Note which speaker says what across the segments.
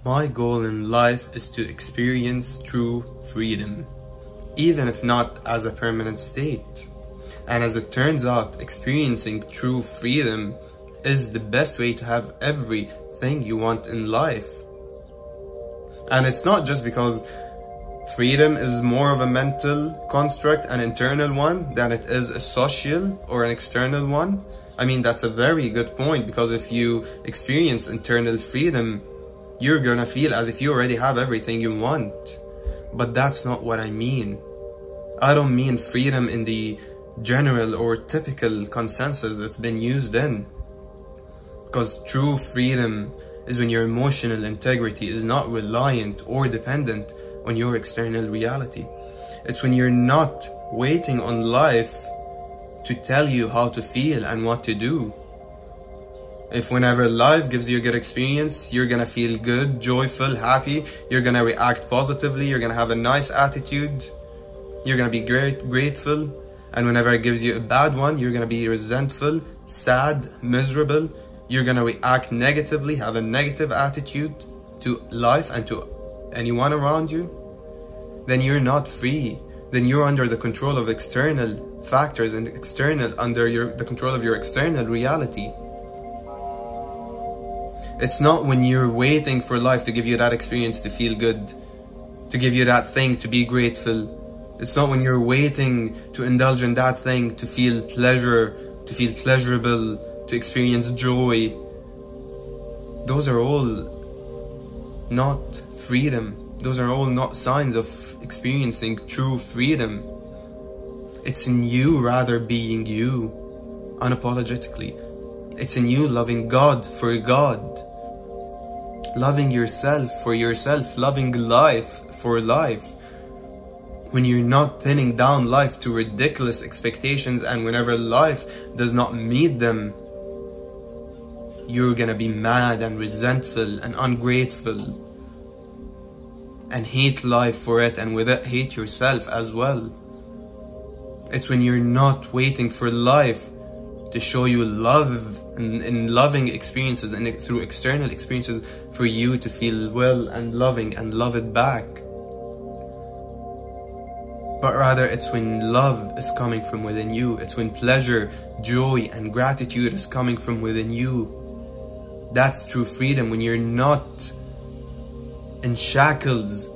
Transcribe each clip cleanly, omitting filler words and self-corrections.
Speaker 1: My goal in life is to experience true freedom, even if not as a permanent state. And as it turns out, experiencing true freedom is the best way to have everything you want in life. And it's not just because freedom is more of a mental construct, an internal one, than it is a social or an external one. I mean, that's a very good point, because if you experience internal freedom, you're gonna feel as if you already have everything you want. But that's not what I mean. I don't mean freedom in the general or typical consensus it's been used in. Because true freedom is when your emotional integrity is not reliant or dependent on your external reality. It's when you're not waiting on life to tell you how to feel and what to do. If whenever life gives you a good experience, you're gonna feel good, joyful, happy, you're gonna react positively, you're gonna have a nice attitude, you're gonna be grateful. And whenever it gives you a bad one, you're gonna be resentful, sad, miserable, you're gonna react negatively, have a negative attitude to life and to anyone around you. Then you're not free. Then you're under the control of external factors and under the control of your external reality. It's not when you're waiting for life to give you that experience to feel good, to give you that thing to be grateful. It's not when you're waiting to indulge in that thing to feel pleasure, to feel pleasurable, to experience joy. Those are all not freedom. Those are all not signs of experiencing true freedom. It's in you rather being you, unapologetically. It's in you loving God for God, loving yourself for yourself, loving life for life. When you're not pinning down life to ridiculous expectations, and whenever life does not meet them, you're gonna be mad and resentful and ungrateful and hate life for it, and with it hate yourself as well. It's when you're not waiting for life to show you love and loving experiences and through external experiences for you to feel well and loving and love it back. But rather, it's when love is coming from within you. It's when pleasure, joy, and gratitude is coming from within you. That's true freedom, when you're not in shackles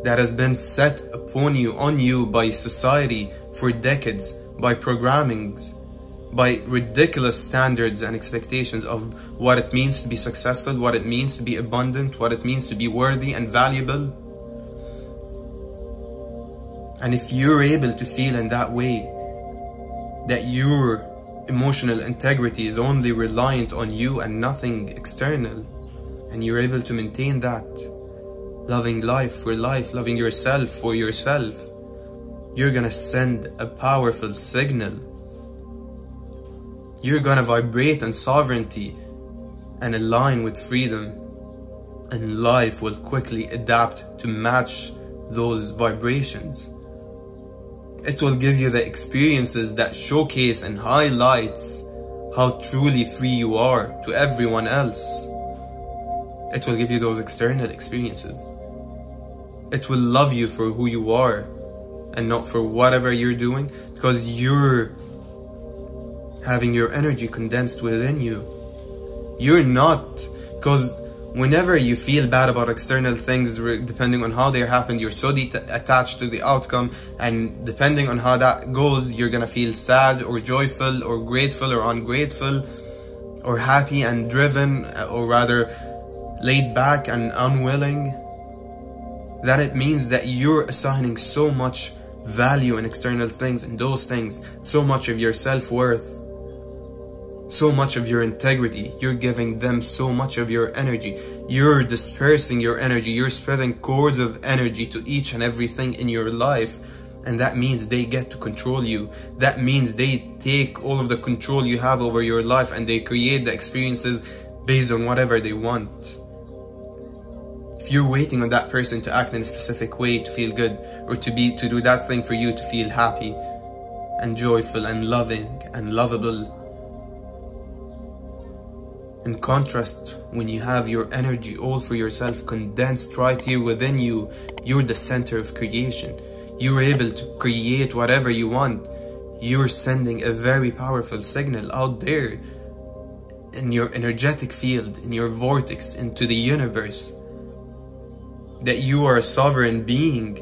Speaker 1: that has been set upon you, on you by society for decades, by programming, by ridiculous standards and expectations of what it means to be successful, what it means to be abundant, what it means to be worthy and valuable. And if you're able to feel in that way, that your emotional integrity is only reliant on you and nothing external, and you're able to maintain that, loving life for life, loving yourself for yourself, you're gonna send a powerful signal. You're gonna vibrate on sovereignty and align with freedom, and life will quickly adapt to match those vibrations. It will give you the experiences that showcase and highlights how truly free you are to everyone else. It will give you those external experiences. It will love you for who you are and not for whatever you're doing, because you're having your energy condensed within you. You're not, because whenever you feel bad about external things, depending on how they happened, you're so attached to the outcome, and depending on how that goes, you're gonna feel sad or joyful or grateful or ungrateful or happy and driven, or rather laid back and unwilling. Then it means that you're assigning so much value in external things, in those things, so much of your self-worth, so much of your integrity. You're giving them so much of your energy. You're dispersing your energy. You're spreading cords of energy to each and everything in your life. And that means they get to control you. That means they take all of the control you have over your life, and they create the experiences based on whatever they want. If you're waiting on that person to act in a specific way to feel good, or to do that thing for you to feel happy and joyful and loving and lovable, In contrast, when you have your energy all for yourself condensed right here within you, you're the center of creation. You're able to create whatever you want. You're sending a very powerful signal out there in your energetic field, in your vortex, into the universe, that you are a sovereign being,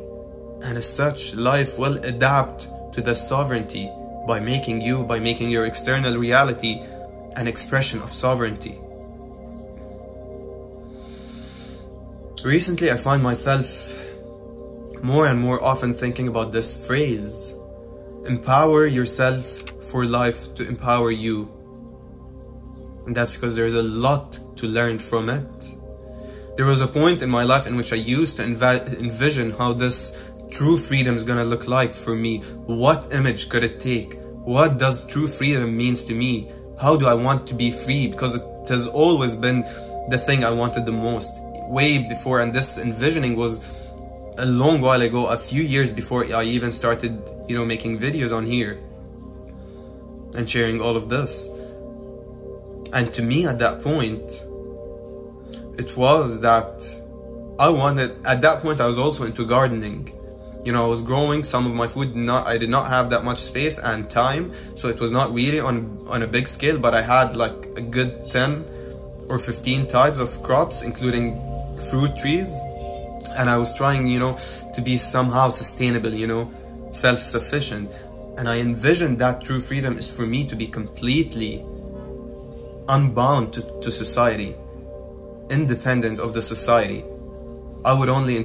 Speaker 1: and as such, life will adapt to the sovereignty by making your external reality an expression of sovereignty. Recently, I find myself more and more often thinking about this phrase: empower yourself for life to empower you. And that's because there's a lot to learn from it. There was a point in my life in which I used to envision how this true freedom is gonna look like for me. What image could it take? What does true freedom means to me? How do I want to be free? Because it has always been the thing I wanted the most, way before. And this envisioning was a long while ago, a few years before I even started, making videos on here and sharing all of this. And to me, at that point, it was that at that point I was also into gardening. I was growing some of my food. I did not have that much space and time, so it was not really on a big scale, but I had like a good 10 or 15 types of crops, including fruit trees. And I was trying, to be somehow sustainable, self-sufficient. And I envisioned that true freedom is for me to be completely unbound to society, independent of the society. I would only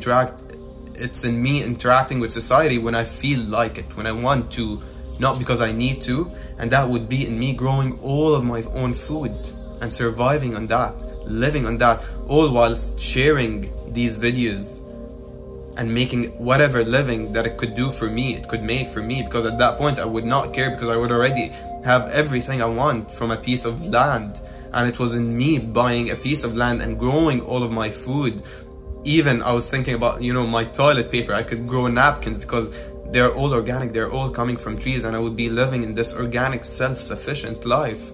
Speaker 1: it's in me interacting with society when I feel like it, when I want to, not because I need to. And that would be in me growing all of my own food and surviving on that, living on that, all whilst sharing these videos and making whatever living that it could do for me, it could make for me. Because at that point I would not care, because I would already have everything I want from a piece of land. And it was in me buying a piece of land and growing all of my food. Even I was thinking about, my toilet paper. I could grow napkins because they're all organic, they're all coming from trees, and I would be living in this organic, self-sufficient life.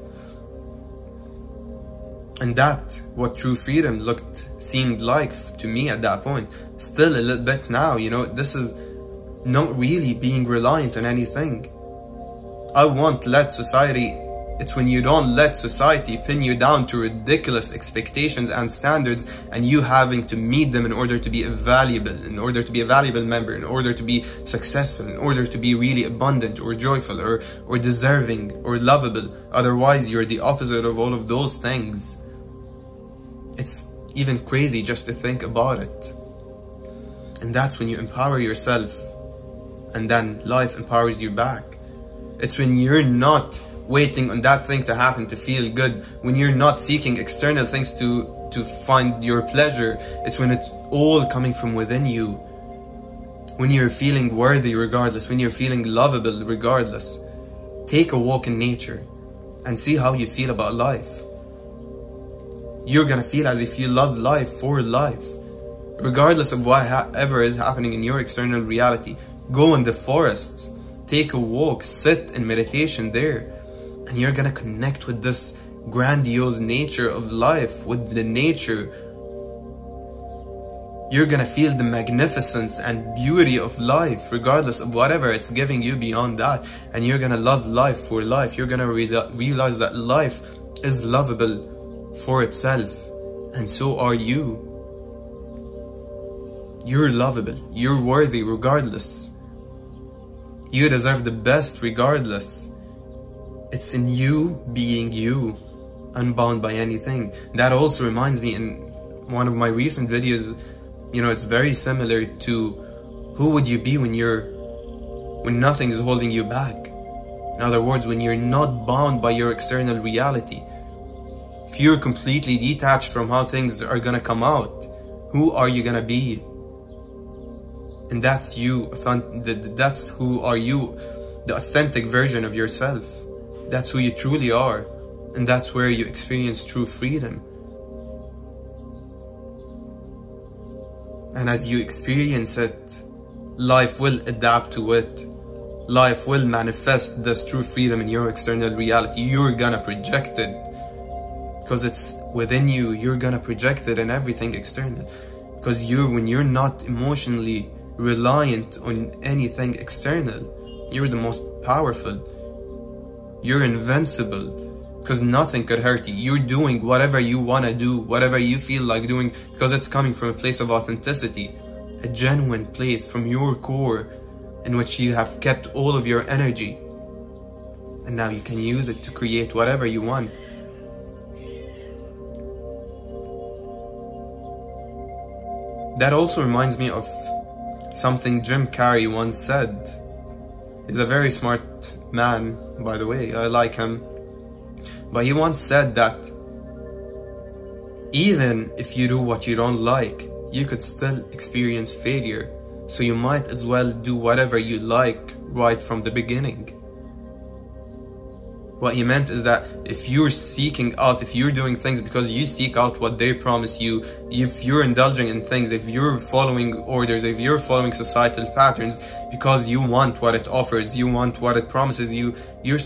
Speaker 1: And that, what true freedom seemed like to me at that point. Still a little bit now, this is not really being reliant on anything. I won't let society, it's when you don't let society pin you down to ridiculous expectations and standards, and you having to meet them in order to be valuable, in order to be a valuable member, in order to be successful, in order to be really abundant or joyful or deserving or lovable. Otherwise, you're the opposite of all of those things. It's even crazy just to think about it. And that's when you empower yourself, and then life empowers you back. It's when you're not waiting on that thing to happen to feel good, when you're not seeking external things to find your pleasure. It's when it's all coming from within you, when you're feeling worthy regardless, when you're feeling lovable regardless. Take a walk in nature and see how you feel about life. You're gonna feel as if you love life for life, regardless of whatever is happening in your external reality. Go in the forests, take a walk, sit in meditation there, and you're gonna connect with this grandiose nature of life, with the nature. You're gonna feel the magnificence and beauty of life, regardless of whatever it's giving you beyond that. And you're gonna love life for life. You're gonna realize that life is lovable for itself, and so are you. You're lovable, you're worthy regardless. You deserve the best regardless. It's in you being you, unbound by anything. That also reminds me, in one of my recent videos, it's very similar to who would you be when nothing is holding you back. In other words, when you're not bound by your external reality. If you're completely detached from how things are gonna come out, who are you gonna be? And that's you. That's who are you, the authentic version of yourself. That's who you truly are, and that's where you experience true freedom. And as you experience it, life will adapt to it. Life will manifest this true freedom in your external reality. You're gonna project it, because it's within you. You're gonna project it in everything external, because when you're not emotionally reliant on anything external, you're the most powerful. You're invincible, because nothing could hurt you. You're doing whatever you want to do, whatever you feel like doing, because it's coming from a place of authenticity, a genuine place from your core in which you have kept all of your energy, and now you can use it to create whatever you want. That also reminds me of something Jim Carrey once said. He's a very smart man, by the way, I like him. But he once said that even if you do what you don't like, you could still experience failure. So you might as well do whatever you like right from the beginning. What he meant is that if you're seeking out, if you're doing things because you seek out what they promise you, if you're indulging in things, if you're following orders, if you're following societal patterns because you want what it offers, you want what it promises you, you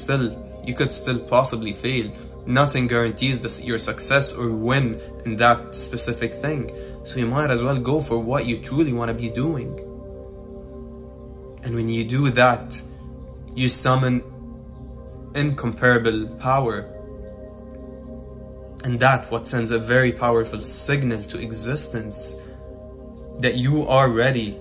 Speaker 1: could still possibly fail. Nothing guarantees your success or win in that specific thing. So you might as well go for what you truly want to be doing. And when you do that, you summon incomparable power, and that what sends a very powerful signal to existence that you are ready.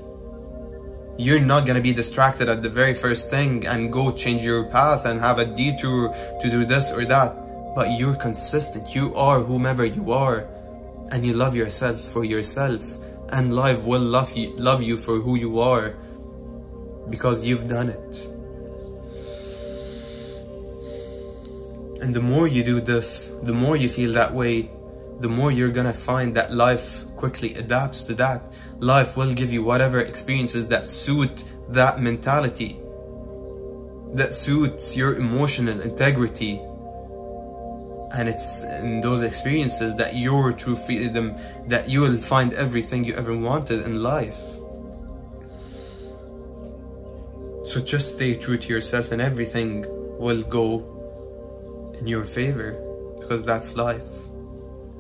Speaker 1: You're not gonna be distracted at the very first thing and go change your path and have a detour to do this or that, but you're consistent. You are whomever you are, and you love yourself for yourself, and life will love you for who you are, because you've done it. And the more you do this, the more you feel that way, the more you're gonna find that life quickly adapts to that. Life will give you whatever experiences that suit that mentality, that suits your emotional integrity. And it's in those experiences that your true freedom, that you will find everything you ever wanted in life. So just stay true to yourself and everything will go in your favor, because that's life.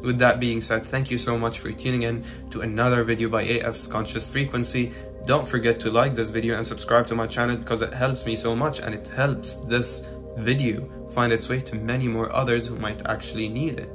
Speaker 1: With that being said, thank you so much for tuning in to another video by AfsConsciousFrequency. Don't forget to like this video and subscribe to my channel, because it helps me so much, and it helps this video find its way to many more others who might actually need it.